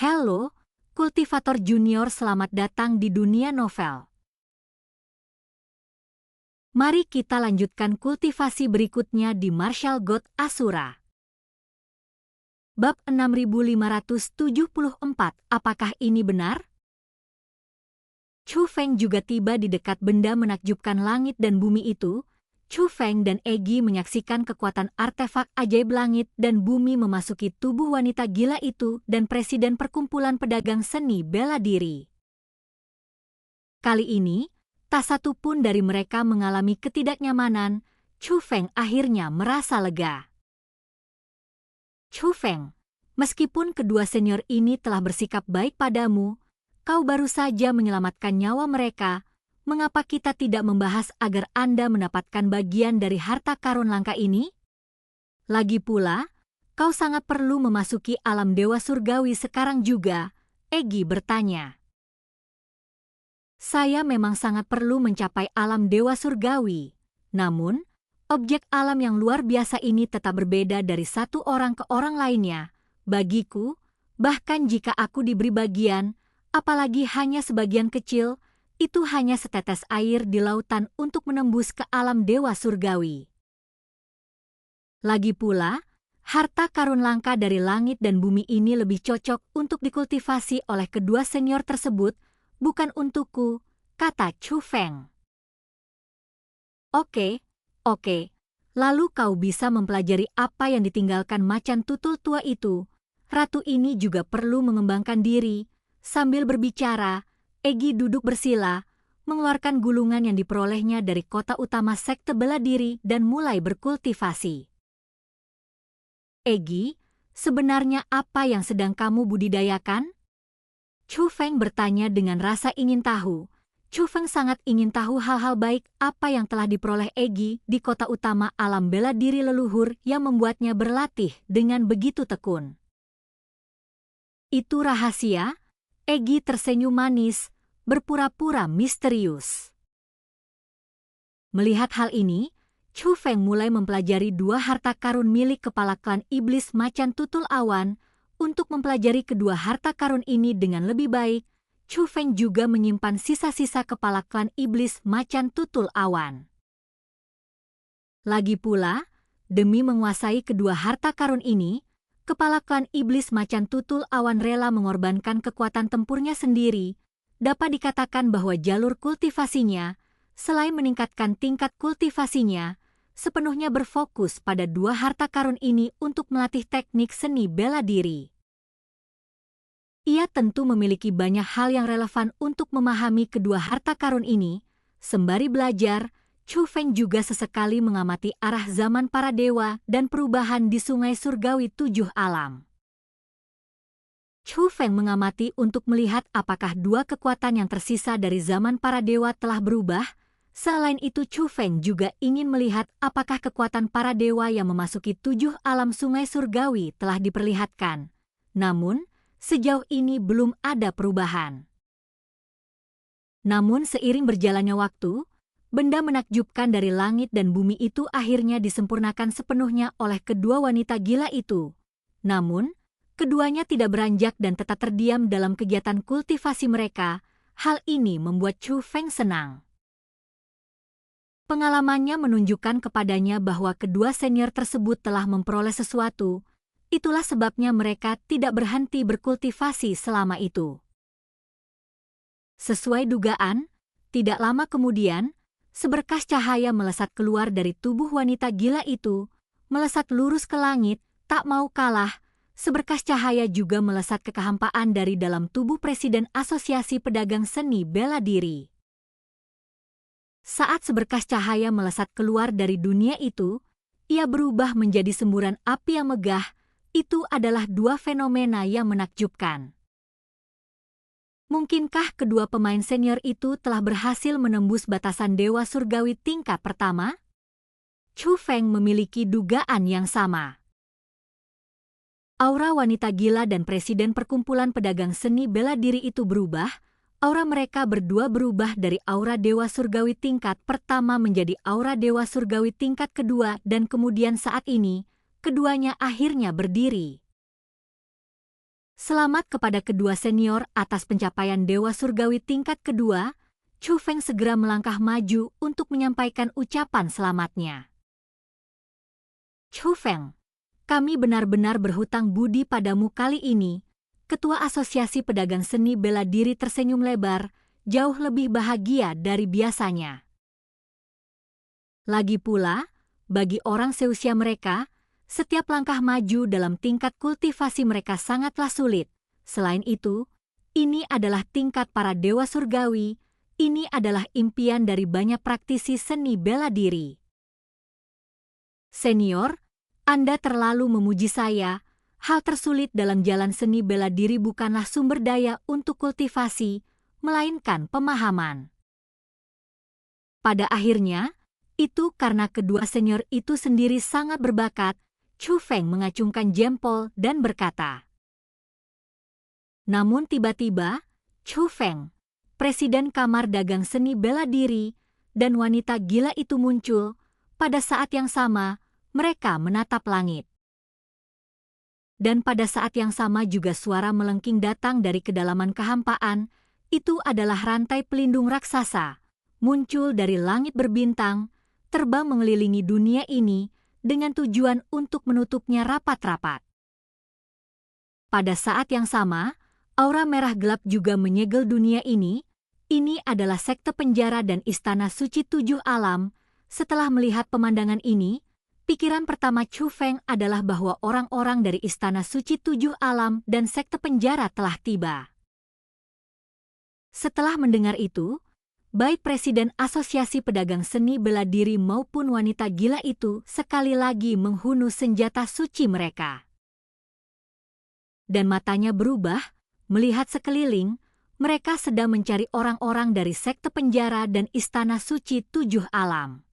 Halo, kultivator junior, selamat datang di dunia novel. Mari kita lanjutkan kultivasi berikutnya di Martial God Asura. Bab 6574, apakah ini benar? Chu Feng juga tiba di dekat benda menakjubkan langit dan bumi itu. Chu Feng dan Egi menyaksikan kekuatan artefak ajaib langit dan bumi memasuki tubuh wanita gila itu dan Presiden Perkumpulan Pedagang Seni Bela Diri. Kali ini, tak satu pun dari mereka mengalami ketidaknyamanan. Chu Feng akhirnya merasa lega. Chu Feng, meskipun kedua senior ini telah bersikap baik padamu, kau baru saja menyelamatkan nyawa mereka. Mengapa kita tidak membahas agar Anda mendapatkan bagian dari harta karun langka ini? Lagi pula, kau sangat perlu memasuki alam dewa surgawi sekarang juga, Egi bertanya. Saya memang sangat perlu mencapai alam dewa surgawi. Namun, objek alam yang luar biasa ini tetap berbeda dari satu orang ke orang lainnya. Bagiku, bahkan jika aku diberi bagian, apalagi hanya sebagian kecil, itu hanya setetes air di lautan untuk menembus ke alam dewa surgawi. Lagi pula, harta karun langka dari langit dan bumi ini lebih cocok untuk dikultivasi oleh kedua senior tersebut, bukan untukku, kata Chu Feng. Oke, lalu kau bisa mempelajari apa yang ditinggalkan macan tutul tua itu. Ratu ini juga perlu mengembangkan diri. Sambil berbicara, Egi duduk bersila, mengeluarkan gulungan yang diperolehnya dari kota utama sekte bela diri dan mulai berkultivasi. Egi, sebenarnya apa yang sedang kamu budidayakan? Chu Feng bertanya dengan rasa ingin tahu. Chu Feng sangat ingin tahu hal-hal baik apa yang telah diperoleh Egi di kota utama alam bela diri leluhur yang membuatnya berlatih dengan begitu tekun. Itu rahasia? Egi tersenyum manis, berpura-pura misterius. Melihat hal ini, Chu Feng mulai mempelajari dua harta karun milik kepala klan iblis macan tutul awan. Untuk mempelajari kedua harta karun ini dengan lebih baik, Chu Feng juga menyimpan sisa-sisa kepala klan iblis macan tutul awan. Lagi pula, demi menguasai kedua harta karun ini, kepala klan iblis macan tutul awan rela mengorbankan kekuatan tempurnya sendiri. Dapat dikatakan bahwa jalur kultivasinya, selain meningkatkan tingkat kultivasinya, sepenuhnya berfokus pada dua harta karun ini untuk melatih teknik seni bela diri. Ia tentu memiliki banyak hal yang relevan untuk memahami kedua harta karun ini. Sembari belajar, Chu Feng juga sesekali mengamati arah zaman para dewa dan perubahan di sungai surgawi tujuh alam. Chu Feng mengamati untuk melihat apakah dua kekuatan yang tersisa dari zaman para dewa telah berubah. Selain itu, Chu Feng juga ingin melihat apakah kekuatan para dewa yang memasuki tujuh alam sungai surgawi telah diperlihatkan. Namun, sejauh ini belum ada perubahan. Namun seiring berjalannya waktu, benda menakjubkan dari langit dan bumi itu akhirnya disempurnakan sepenuhnya oleh kedua wanita gila itu. Namun, keduanya tidak beranjak dan tetap terdiam dalam kegiatan kultivasi mereka. Hal ini membuat Chu Feng senang. Pengalamannya menunjukkan kepadanya bahwa kedua senior tersebut telah memperoleh sesuatu. Itulah sebabnya mereka tidak berhenti berkultivasi selama itu. Sesuai dugaan, tidak lama kemudian, seberkas cahaya melesat keluar dari tubuh wanita gila itu, melesat lurus ke langit, tak mau kalah. Seberkas cahaya juga melesat ke kehampaan dari dalam tubuh Presiden Asosiasi Pedagang Seni Bela Diri. Saat seberkas cahaya melesat keluar dari dunia itu, ia berubah menjadi semburan api yang megah. Itu adalah dua fenomena yang menakjubkan. Mungkinkah kedua pemain senior itu telah berhasil menembus batasan dewa surgawi tingkat pertama? Chu Feng memiliki dugaan yang sama. Aura wanita gila dan Presiden Perkumpulan Pedagang Seni Bela Diri itu berubah. Aura mereka berdua berubah dari aura dewa surgawi tingkat pertama menjadi aura dewa surgawi tingkat kedua dan kemudian saat ini, keduanya akhirnya berdiri. Selamat kepada kedua senior atas pencapaian Dewa Surgawi tingkat kedua. Chu Feng segera melangkah maju untuk menyampaikan ucapan selamatnya. Chu Feng, kami benar-benar berhutang budi padamu kali ini. Ketua Asosiasi Pedagang Seni Bela Diri tersenyum lebar, jauh lebih bahagia dari biasanya. Lagi pula, bagi orang seusia mereka, setiap langkah maju dalam tingkat kultivasi mereka sangatlah sulit. Selain itu, ini adalah tingkat para dewa surgawi. Ini adalah impian dari banyak praktisi seni bela diri. Senior, Anda terlalu memuji saya. Hal tersulit dalam jalan seni bela diri bukanlah sumber daya untuk kultivasi, melainkan pemahaman. Pada akhirnya, itu karena kedua senior itu sendiri sangat berbakat. Chu Feng mengacungkan jempol dan berkata. Namun tiba-tiba, Chu Feng, Presiden Kamar Dagang Seni Bela Diri, dan wanita gila itu muncul. Pada saat yang sama, mereka menatap langit. Dan pada saat yang sama juga suara melengking datang dari kedalaman kehampaan. Itu adalah rantai pelindung raksasa, muncul dari langit berbintang, terbang mengelilingi dunia ini dengan tujuan untuk menutupnya rapat-rapat. Pada saat yang sama, aura merah gelap juga menyegel dunia ini. Ini adalah sekte penjara dan istana suci tujuh alam. Setelah melihat pemandangan ini, pikiran pertama Chu Feng adalah bahwa orang-orang dari istana suci tujuh alam dan sekte penjara telah tiba. Setelah mendengar itu, baik Presiden Asosiasi Pedagang Seni Bela Diri maupun wanita gila itu sekali lagi menghunus senjata suci mereka. Dan matanya berubah, melihat sekeliling. Mereka sedang mencari orang-orang dari sekte penjara dan istana suci tujuh alam.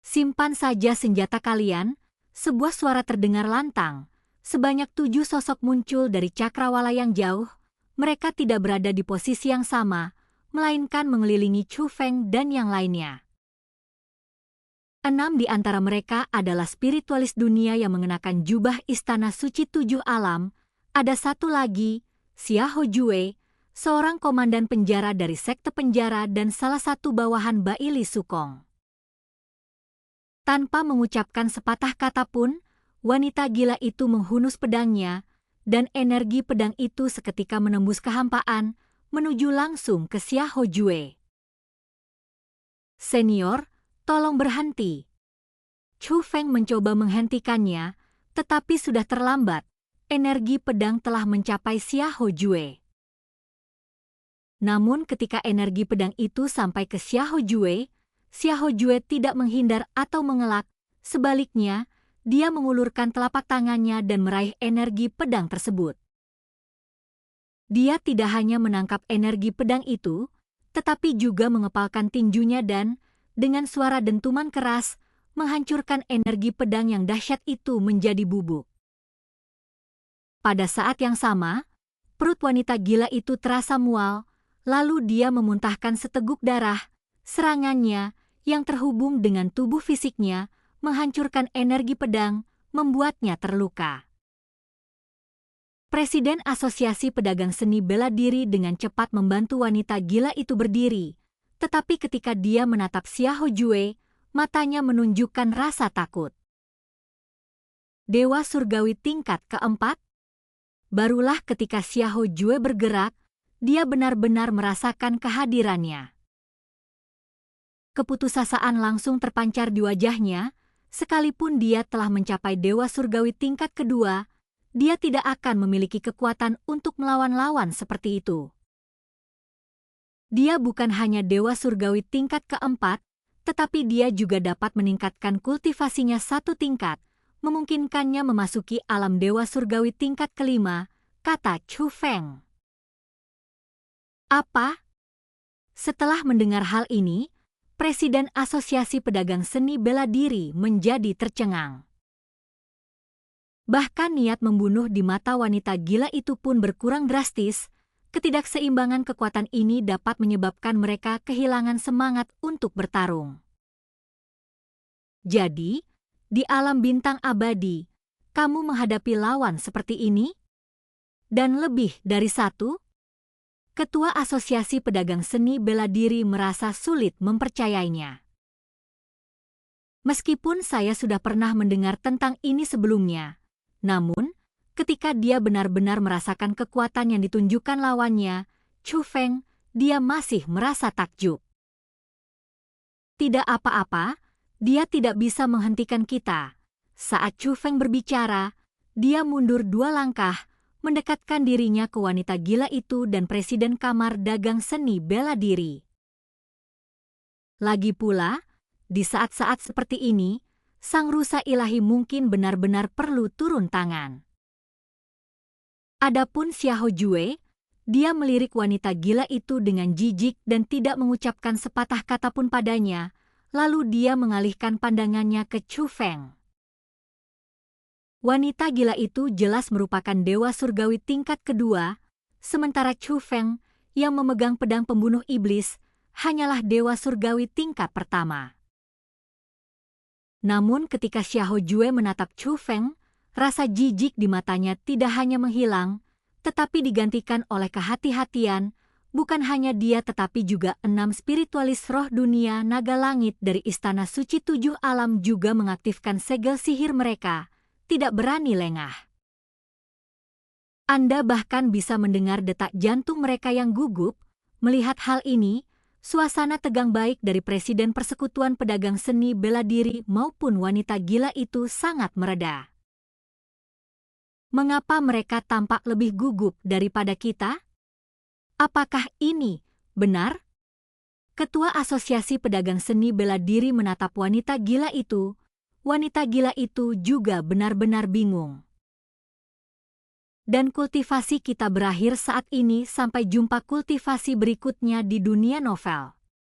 Simpan saja senjata kalian, sebuah suara terdengar lantang. Sebanyak 7 sosok muncul dari cakrawala yang jauh. Mereka tidak berada di posisi yang sama, melainkan mengelilingi Chu Feng dan yang lainnya. 6 di antara mereka adalah spiritualis dunia yang mengenakan jubah istana suci tujuh alam. Ada satu lagi, Xia Hojue, seorang komandan penjara dari sekte penjara dan salah satu bawahan Baili Sukong. Tanpa mengucapkan sepatah kata pun, wanita gila itu menghunus pedangnya, dan energi pedang itu seketika menembus kehampaan, menuju langsung ke Xia Hojue. Senior, tolong berhenti. Chu Feng mencoba menghentikannya, tetapi sudah terlambat. Energi pedang telah mencapai Xia Hojue. Namun ketika energi pedang itu sampai ke Xia Hojue tidak menghindar atau mengelak. Sebaliknya, dia mengulurkan telapak tangannya dan meraih energi pedang tersebut. Dia tidak hanya menangkap energi pedang itu, tetapi juga mengepalkan tinjunya dan, dengan suara dentuman keras, menghancurkan energi pedang yang dahsyat itu menjadi bubuk. Pada saat yang sama, perut wanita gila itu terasa mual, lalu dia memuntahkan seteguk darah. Serangannya, yang terhubung dengan tubuh fisiknya, menghancurkan energi pedang, membuatnya terluka. Presiden Asosiasi Pedagang Seni Bela Diri dengan cepat membantu wanita gila itu berdiri, tetapi ketika dia menatap Xia Hojue, matanya menunjukkan rasa takut. Dewa Surgawi tingkat keempat? Barulah ketika Xia Hojue bergerak, dia benar-benar merasakan kehadirannya. Keputusasaan langsung terpancar di wajahnya, sekalipun dia telah mencapai Dewa Surgawi tingkat kedua, dia tidak akan memiliki kekuatan untuk melawan-lawan seperti itu. Dia bukan hanya Dewa Surgawi tingkat keempat, tetapi dia juga dapat meningkatkan kultivasinya 1 tingkat, memungkinkannya memasuki alam Dewa Surgawi tingkat kelima, kata Chu Feng. Apa? Setelah mendengar hal ini, Presiden Asosiasi Pedagang Seni Bela Diri menjadi tercengang. Bahkan niat membunuh di mata wanita gila itu pun berkurang drastis. Ketidakseimbangan kekuatan ini dapat menyebabkan mereka kehilangan semangat untuk bertarung. Jadi, di alam bintang abadi, kamu menghadapi lawan seperti ini? Dan lebih dari satu? Ketua Asosiasi Pedagang Seni Bela Diri merasa sulit mempercayainya. Meskipun saya sudah pernah mendengar tentang ini sebelumnya, namun ketika dia benar-benar merasakan kekuatan yang ditunjukkan lawannya, Chu Feng, dia masih merasa takjub. Tidak apa-apa, dia tidak bisa menghentikan kita. Saat Chu Feng berbicara, dia mundur 2 langkah, mendekatkan dirinya ke wanita gila itu dan Presiden Kamar Dagang Seni Bela Diri. Lagi pula, di saat-saat seperti ini, sang rusa ilahi mungkin benar-benar perlu turun tangan. Adapun Xiahou Jue, dia melirik wanita gila itu dengan jijik dan tidak mengucapkan sepatah kata pun padanya, lalu dia mengalihkan pandangannya ke Chu Feng. Wanita gila itu jelas merupakan dewa surgawi tingkat kedua, sementara Chu Feng, yang memegang pedang pembunuh iblis, hanyalah dewa surgawi tingkat pertama. Namun ketika Xiahou Jue menatap Chu Feng, rasa jijik di matanya tidak hanya menghilang, tetapi digantikan oleh kehati-hatian. Bukan hanya dia tetapi juga 6 spiritualis roh dunia naga langit dari Istana Suci 7 Alam juga mengaktifkan segel sihir mereka, tidak berani lengah. Anda bahkan bisa mendengar detak jantung mereka yang gugup. Melihat hal ini, suasana tegang baik dari Presiden Persekutuan Pedagang Seni Bela Diri maupun wanita gila itu sangat mereda. Mengapa mereka tampak lebih gugup daripada kita? Apakah ini benar? Ketua Asosiasi Pedagang Seni Bela Diri menatap wanita gila itu. Wanita gila itu juga benar-benar bingung. Dan kultivasi kita berakhir saat ini, sampai jumpa kultivasi berikutnya di dunia novel.